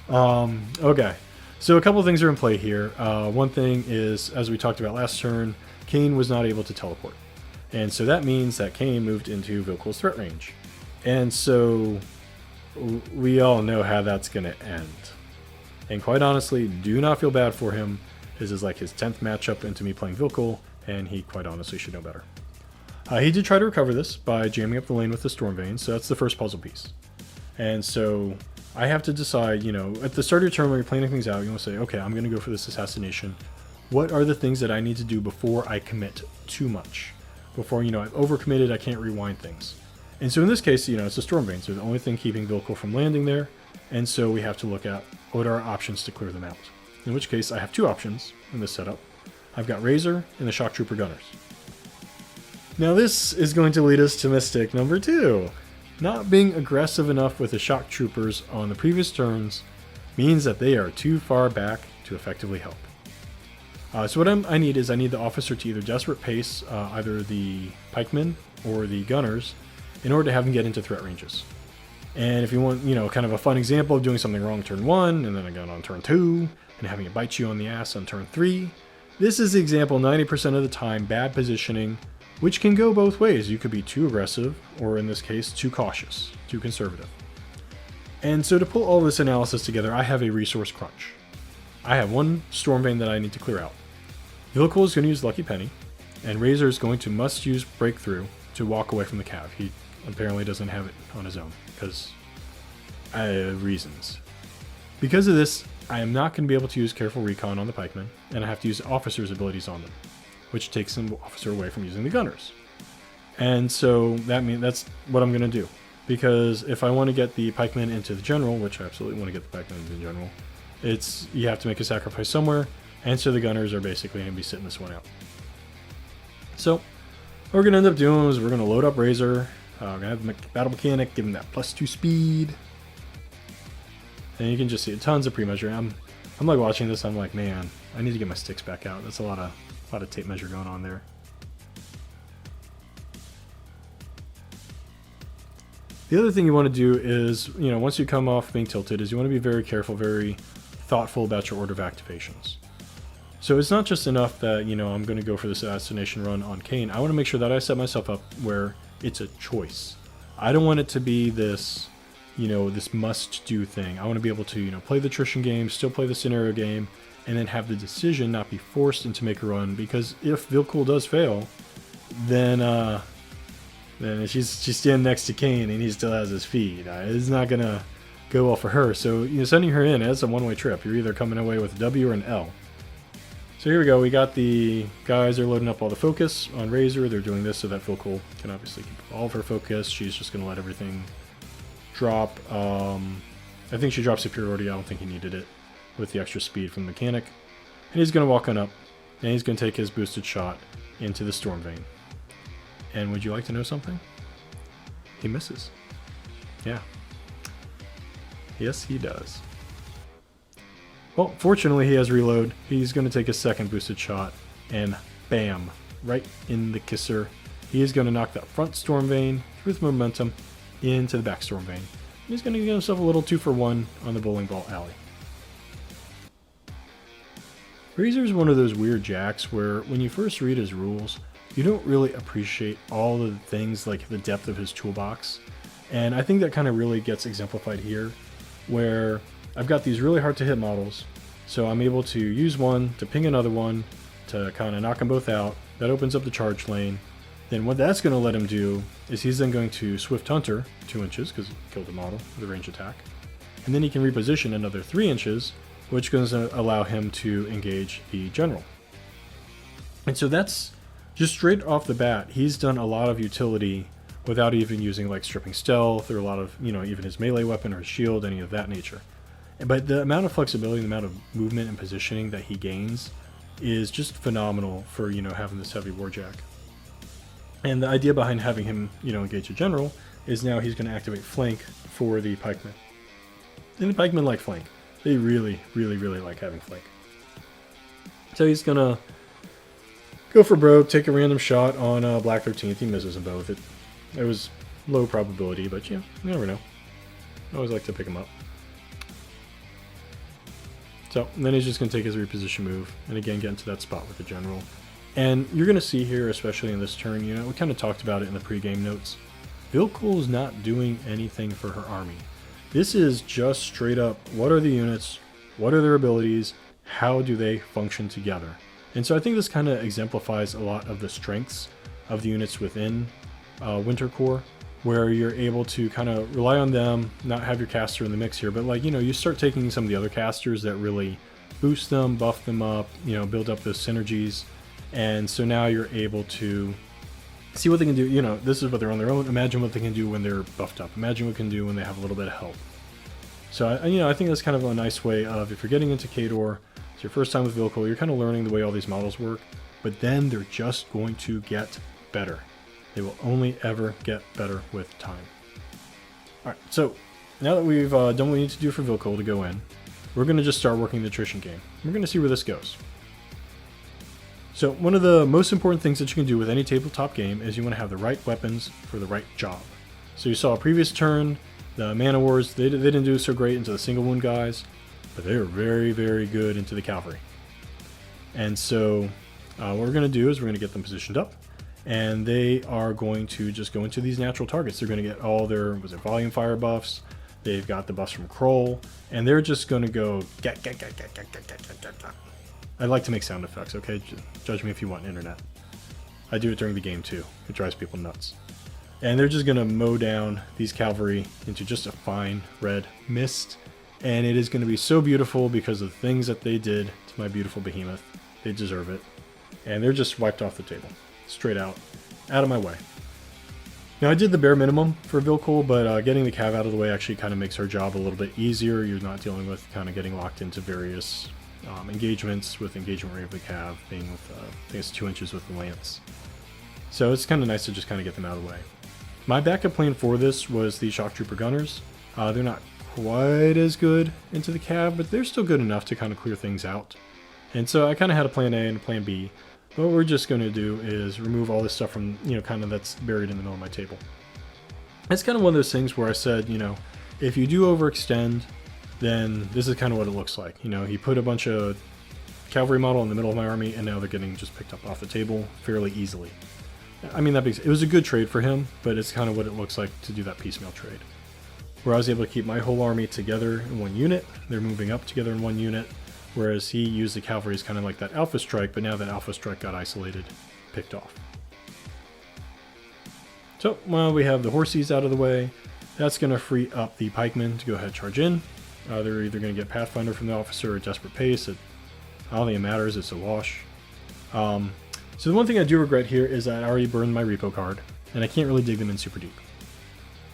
Okay. So a couple of things are in play here. One thing is, as we talked about last turn, Caine was not able to teleport. And so that means that Caine moved into Vilkul's threat range. And so we all know how that's going to end. And quite honestly, do not feel bad for him. This is like his 10th matchup into me playing Vilkul, and he quite honestly should know better. He did try to recover this by jamming up the lane with the Storm Vein, so that's the first puzzle piece. And so I have to decide, at the start of your turn when you're planning things out, you want to say, okay, I'm going to go for this assassination. What are the things that I need to do before I commit too much? Before, I've overcommitted, I can't rewind things. And so in this case, it's a Storm Vein, so the only thing keeping Vilkul from landing there. And so we have to look at what are our options to clear them out. In which case, I have two options in this setup. I've got Razor and the Shock Trooper Gunners. Now this is going to lead us to mistake number 2. Not being aggressive enough with the Shock Troopers on the previous turns means that they are too far back to effectively help. So what I need the officer to either desperate pace either the pikemen or the gunners in order to have them get into threat ranges. And if you want, kind of a fun example of doing something wrong turn 1 and then again on turn 2 and having it bite you on the ass on turn 3, this is the example 90% of the time bad positioning, which can go both ways. You could be too aggressive, or in this case, too cautious, too conservative. And so to pull all this analysis together, I have a resource crunch. I have one Storm Vein that I need to clear out. Vilkul is going to use Lucky Penny, and Razor is going to must use Breakthrough to walk away from the cav. He apparently doesn't have it on his own, because reasons. Because of this, I am not going to be able to use Careful Recon on the pikemen, and I have to use Officer's abilities on them, which takes the officer away from using the gunners. And so that's what I'm going to do. Because if I want to get the pikemen into the general, which I absolutely want to get the pikemen into the general, you have to make a sacrifice somewhere, and so the gunners are basically going to be sitting this one out. So what we're going to end up doing is we're going to load up Razor, we're going to have the battle mechanic, give him that +2 speed, and you can just see tons of pre-measure. I'm like watching this, I'm like, man, I need to get my sticks back out. That's a lot of tape measure going on there. The other thing you want to do is, once you come off being tilted, is you want to be very careful, very thoughtful about your order of activations. So it's not just enough that, I'm going to go for this assassination run on Caine. I want to make sure that I set myself up where it's a choice. I don't want it to be this, this must-do thing. I want to be able to, play the attrition game, still play the scenario game, and then have the decision not be forced into make a run. Because if Vilkul does fail, then she's standing next to Caine and he still has his feed. It's not going to go well for her. So sending her in as a one-way trip. You're either coming away with a W or an L. So here we go. We got the guys are loading up all the focus on Razor. They're doing this so that Vilkul can obviously keep all of her focus. She's just going to let everything drop. I think she dropped superiority. I don't think he needed it with the extra speed from the mechanic. And he's going to walk on up, and he's going to take his boosted shot into the Storm Vein. And would you like to know something? He misses. Yeah. Yes, he does. Well, fortunately, he has reload. He's going to take a second boosted shot, and bam, right in the kisser. He is going to knock that front Storm Vein with momentum into the back Storm Vein. He's going to give himself a little 2-for-1 on the bowling ball alley. Razor is one of those weird jacks where when you first read his rules, you don't really appreciate all the things like the depth of his toolbox. And I think that kind of really gets exemplified here, where I've got these really hard to hit models, so I'm able to use one to ping another one to kind of knock them both out. That opens up the charge lane. Then what that's going to let him do is he's then going to Swift Hunter 2 inches because he killed the model with a range attack. And then he can reposition another 3 inches, which is going to allow him to engage the general. And so that's just straight off the bat, he's done a lot of utility without even using like stripping stealth or a lot of, even his melee weapon or his shield, any of that nature. But the amount of flexibility, the amount of movement and positioning that he gains is just phenomenal for, having this heavy warjack. And the idea behind having him, engage a general is now he's going to activate flank for the pikemen. And the pikemen like flank. They really, really, really like having flank. So he's going to go for broke, take a random shot on Black 13th. He misses them both. It was low probability, but you never know. I always like to pick him up. So then he's just going to take his reposition move and again get into that spot with the general. And you're going to see here, especially in this turn, we kind of talked about it in the pregame notes. Vilkul's not doing anything for her army. This is just straight up, what are the units, What are their abilities? How do they function together? And so I think this kind of exemplifies a lot of the strengths of the units within Winter Korp, where you're able to kind of rely on them, not have your caster in the mix here, but like, you start taking some of the other casters that really boost them, buff them up, build up those synergies. And so now you're able to see what they can do. This is what they're on their own. Imagine what they can do when they're buffed up. Imagine what they can do when they have a little bit of help. So, I think that's kind of a nice way of, if you're getting into Khador, it's your first time with Vilkul, you're kind of learning the way all these models work, but then they're just going to get better. They will only ever get better with time. Alright, so now that we've done what we need to do for Vilkul to go in, we're going to just start working the attrition game. We're going to see where this goes. So one of the most important things that you can do with any tabletop game is you want to have the right weapons for the right job. So you saw a previous turn, the Man of Wars, they didn't do so great into the single wound guys, but they were very, very good into the cavalry. And so what we're going to do is we're going to get them positioned up, and they are going to just go into these natural targets. They're going to get all their volume fire buffs. They've got the buffs from Kroll, and they're just going to go get. I like to make sound effects, okay? Judge me if you want, internet. I do it during the game too. It drives people nuts. And they're just going to mow down these cavalry into just a fine red mist. And it is going to be so beautiful because of the things that they did to my beautiful Behemoth. They deserve it. And they're just wiped off the table. Straight out of my way. Now I did the bare minimum for Vilkul, but getting the cav out of the way actually kind of makes her job a little bit easier. You're not dealing with kind of getting locked into various engagements, with engagement rate of the cav being with, I think it's 2 inches with the lance. So it's kind of nice to just kind of get them out of the way. My backup plan for this was the shock trooper gunners. They're not quite as good into the cav, but they're still good enough to kind of clear things out. And so I kind of had a plan A and a plan B. But what we're just going to do is remove all this stuff from, kind of that's buried in the middle of my table. It's kind of one of those things where I said, if you do overextend, then this is kind of what it looks like. He put a bunch of cavalry model in the middle of my army, and now they're getting just picked up off the table fairly easily. I mean, it was a good trade for him, but it's kind of what it looks like to do that piecemeal trade. Where I was able to keep my whole army together in one unit, they're moving up together in one unit, whereas he used the cavalry as kind of like that alpha strike, but now that alpha strike got isolated, picked off. So, while we have the horsies out of the way, that's going to free up the pikemen to go ahead and charge in. They're either going to get Pathfinder from the officer or Desperate Pace. I don't think it matters, it's a wash. So the one thing I do regret here is that I already burned my repo card, and I can't really dig them in super deep.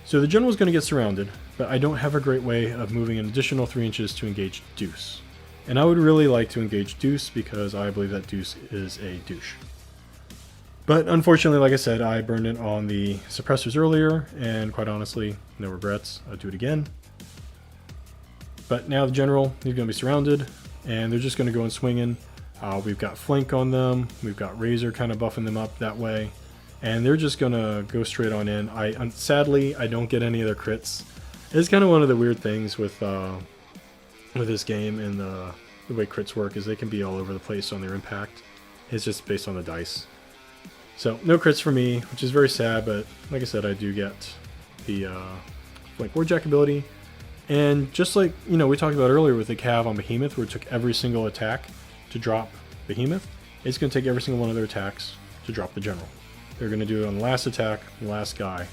So the general is going to get surrounded, but I don't have a great way of moving an additional 3 inches to engage Deuce. And I would really like to engage Deuce because I believe that Deuce is a douche. But unfortunately, like I said, I burned it on the suppressors earlier, and quite honestly, no regrets. I'll do it again. But now the general, he's going to be surrounded, and they're just going to go and swing in. We've got flank on them. We've got Razor kind of buffing them up that way. And they're just going to go straight on in. Sadly, I don't get any of their crits. It's kind of one of the weird things with this game and the way crits work is they can be all over the place on their impact. It's just based on the dice. So no crits for me, which is very sad, but like I said, I do get the flank warjack ability. And just like, we talked about earlier with the cav on Behemoth, where it took every single attack to drop Behemoth, it's going to take every single one of their attacks to drop the general. They're going to do it on the last attack, the last guy.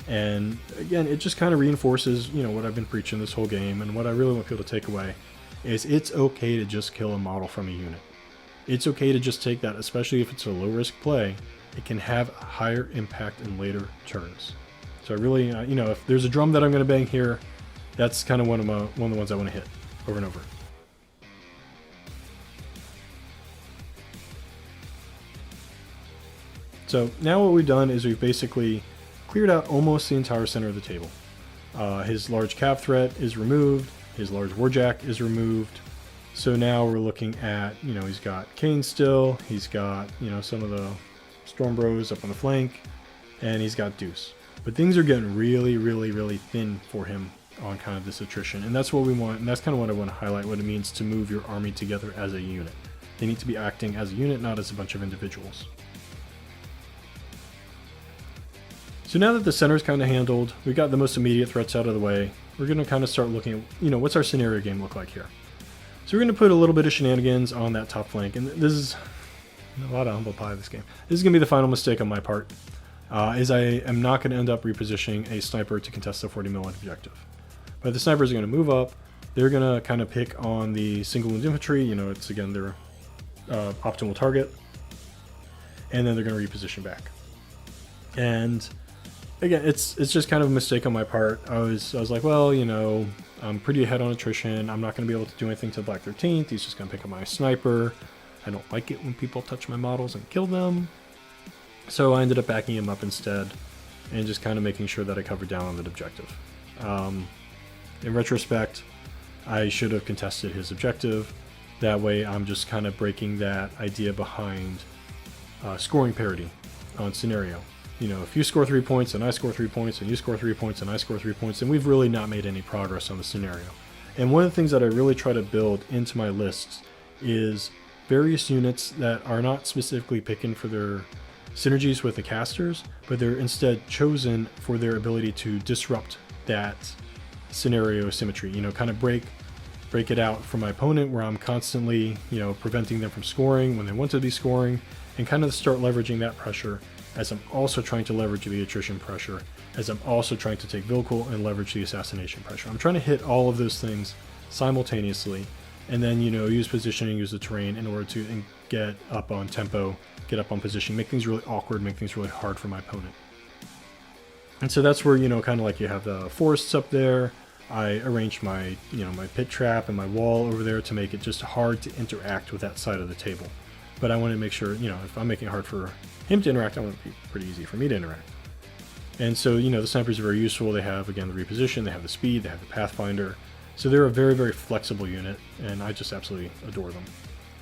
And again, it just kind of reinforces, what I've been preaching this whole game, and what I really want people to take away is it's okay to just kill a model from a unit. It's okay to just take that, especially if it's a low-risk play. It can have a higher impact in later turns. So I really, if there's a drum that I'm going to bang here, that's kind of one of the ones I want to hit over and over. So now what we've done is we've basically cleared out almost the entire center of the table. His large cav threat is removed. His large warjack is removed. So now we're looking at, he's got Caine still. He's got, some of the Storm Bros up on the flank. And he's got Deuce. But things are getting really, really, really thin for him on kind of this attrition. And that's what we want. And that's kind of what I want to highlight, what it means to move your army together as a unit. They need to be acting as a unit, not as a bunch of individuals. So now that the center is kind of handled, we've got the most immediate threats out of the way, we're going to kind of start looking at, what's our scenario game look like here? So we're going to put a little bit of shenanigans on that top flank, and this is a lot of humble pie this game. This is going to be the final mistake on my part, is I am not going to end up repositioning a sniper to contest the 40 mil objective. But the snipers are going to move up. They're going to kind of pick on the single wound infantry. You know, it's again their optimal target. And then they're going to reposition back. And again, it's just kind of a mistake on my part. I was like, well, you know, I'm pretty ahead on attrition. I'm not going to be able to do anything to Black 13th. He's just going to pick up my sniper. I don't like it when people touch my models and kill them. So I ended up backing him up instead and just kind of making sure that I covered down on that objective. In retrospect, I should have contested his objective. That way I'm just kind of breaking that idea behind scoring parity on scenario. You know, if you score 3 points and I score 3 points and you score 3 points and I score 3 points, then we've really not made any progress on the scenario. And one of the things that I really try to build into my lists is various units that are not specifically picking for their synergies with the casters, but they're instead chosen for their ability to disrupt that scenario symmetry. You know, kind of break it out from my opponent where I'm constantly, you know, preventing them from scoring when they want to be scoring, and kind of start leveraging that pressure as I'm also trying to leverage the attrition pressure, as I'm also trying to take Vilkul and leverage the assassination pressure. I'm trying to hit all of those things simultaneously, and then, you know, use positioning, use the terrain in order to get up on tempo, get up on position, make things really awkward, make things really hard for my opponent. And so that's where, you know, kind of like you have the forests up there. I arranged my, you know, my pit trap and my wall over there to make it just hard to interact with that side of the table. But I want to make sure, you know, if I'm making it hard for him to interact, I want it to be pretty easy for me to interact. And so, you know, the snipers are very useful. They have, again, the reposition, they have the speed, they have the pathfinder. So they're a very, very flexible unit, and I just absolutely adore them.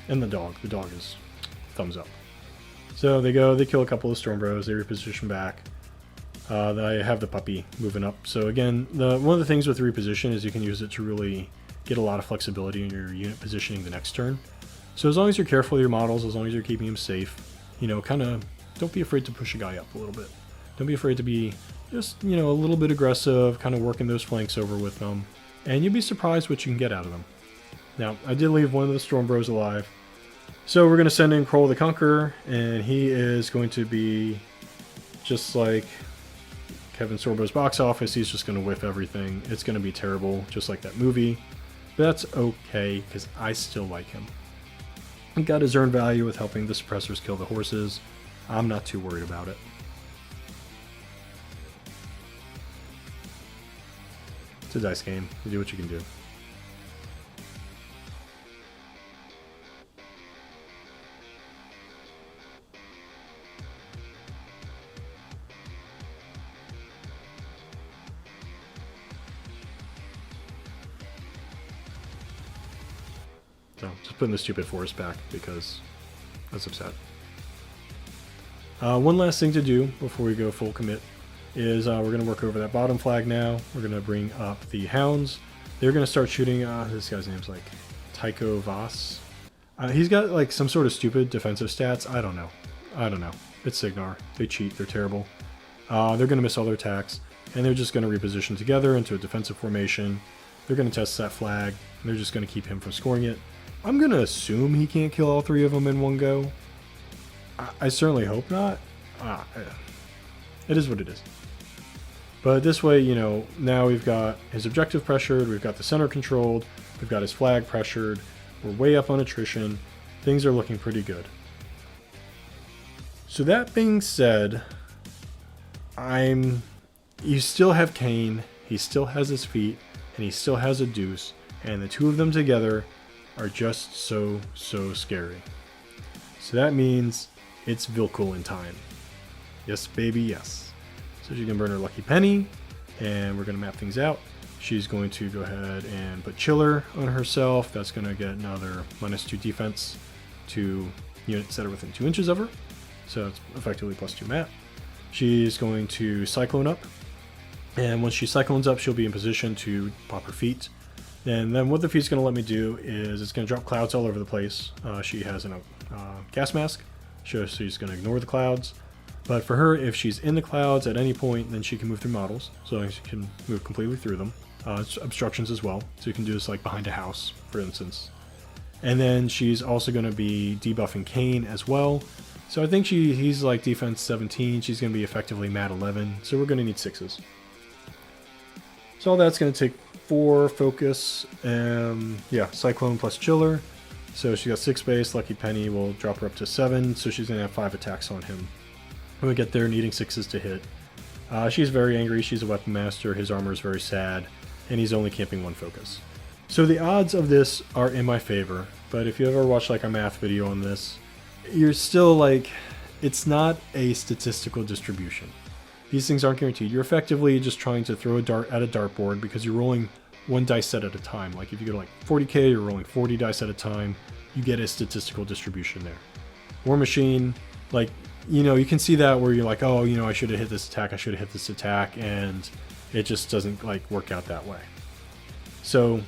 And the dog is thumbs up. So they go, they kill a couple of Storm Bros, they reposition back. I have the puppy moving up. So again, one of the things with reposition is you can use it to really get a lot of flexibility in your unit positioning the next turn. So as long as you're careful with your models, as long as you're keeping them safe, you know, kind of don't be afraid to push a guy up a little bit. Don't be afraid to be just, you know, a little bit aggressive, kind of working those flanks over with them, and you'll be surprised what you can get out of them. Now, I did leave one of the Storm Bros alive. So we're going to send in Kroll the Conqueror, and he is going to be just like Kevin Sorbo's box office. He's just going to whiff everything. It's going to be terrible, just like that movie. But that's okay, because I still like him. He got his earned value with helping the suppressors kill the horses. I'm not too worried about it. It's a dice game. You do what you can do. So, just putting the stupid forest back because that's upset. One last thing to do before we go full commit is we're going to work over that bottom flag now. We're going to bring up the hounds. They're going to start shooting, this guy's name's like Tycho Voss. He's got like some sort of stupid defensive stats. I don't know. It's Cygnar. They cheat. They're terrible. They're going to miss all their attacks, and they're just going to reposition together into a defensive formation. They're going to test that flag, and they're just going to keep him from scoring it. I'm going to assume he can't kill all three of them in one go. I certainly hope not. It is what it is. But this way, you know, now we've got his objective pressured, we've got the center controlled, we've got his flag pressured, we're way up on attrition, things are looking pretty good. So that being said, you still have Caine, he still has his feet, and he still has a deuce, and the two of them together are just so scary. So that means it's Vilkul in time. Yes, baby, yes. So she can burn her lucky penny, and we're going to map things out. She's going to go ahead and put Chiller on herself. That's going to get another -2 defense to units that are within 2 inches of her. So it's effectively +2 map. She's going to Cyclone up, and once she Cyclones up, she'll be in position to pop her feet. And then what the feet's going to let me do is it's going to drop clouds all over the place. She has a gas mask, so she's going to ignore the clouds. But for her, if she's in the clouds at any point, then she can move through models. So she can move completely through them. It's obstructions as well. So you can do this like behind a house, for instance. And then she's also going to be debuffing Caine as well. So I think he's like defense 17. She's going to be effectively mat 11. So we're going to need 6s. So all that's going to take 4 focus. Yeah, Cyclone plus Chiller. So she got 6 base. Lucky Penny will drop her up to 7. So she's going to have 5 attacks on him. When we get there, needing 6s to hit. She's very angry. She's a weapon master. His armor is very sad. And he's only camping 1 focus. So the odds of this are in my favor. But if you ever watch like a math video on this, you're still like, it's not a statistical distribution. These things aren't guaranteed. You're effectively just trying to throw a dart at a dartboard because you're rolling 1 dice set at a time. Like if you go to like 40k, you're rolling 40 dice at a time. You get a statistical distribution there. Warmachine, like, you know, you can see that where you're like, oh, you know, I should have hit this attack, I should have hit this attack, and it just doesn't like work out that way. So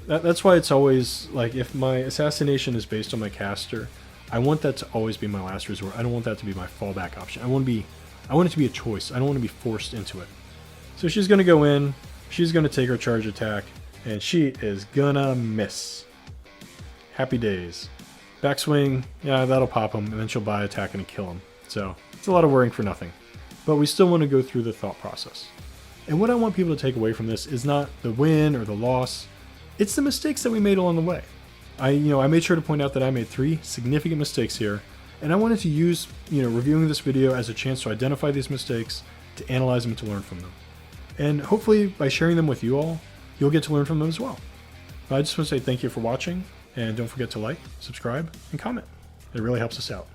that's why it's always like, if my assassination is based on my caster, I want that to always be my last resort. I don't want that to be my fallback option. I want it to be a choice. I don't want to be forced into it. So she's going to go in, she's going to take her charge attack, and she is gonna miss. Happy days. Backswing, yeah, that'll pop him, and then she'll buy attack and kill him. So it's a lot of worrying for nothing. But we still want to go through the thought process. And what I want people to take away from this is not the win or the loss. It's the mistakes that we made along the way. I made sure to point out that I made 3 significant mistakes here, and I wanted to use, reviewing this video as a chance to identify these mistakes, to analyze them, and to learn from them. And hopefully by sharing them with you all, you'll get to learn from them as well. But I just want to say thank you for watching, and don't forget to like, subscribe, and comment. It really helps us out.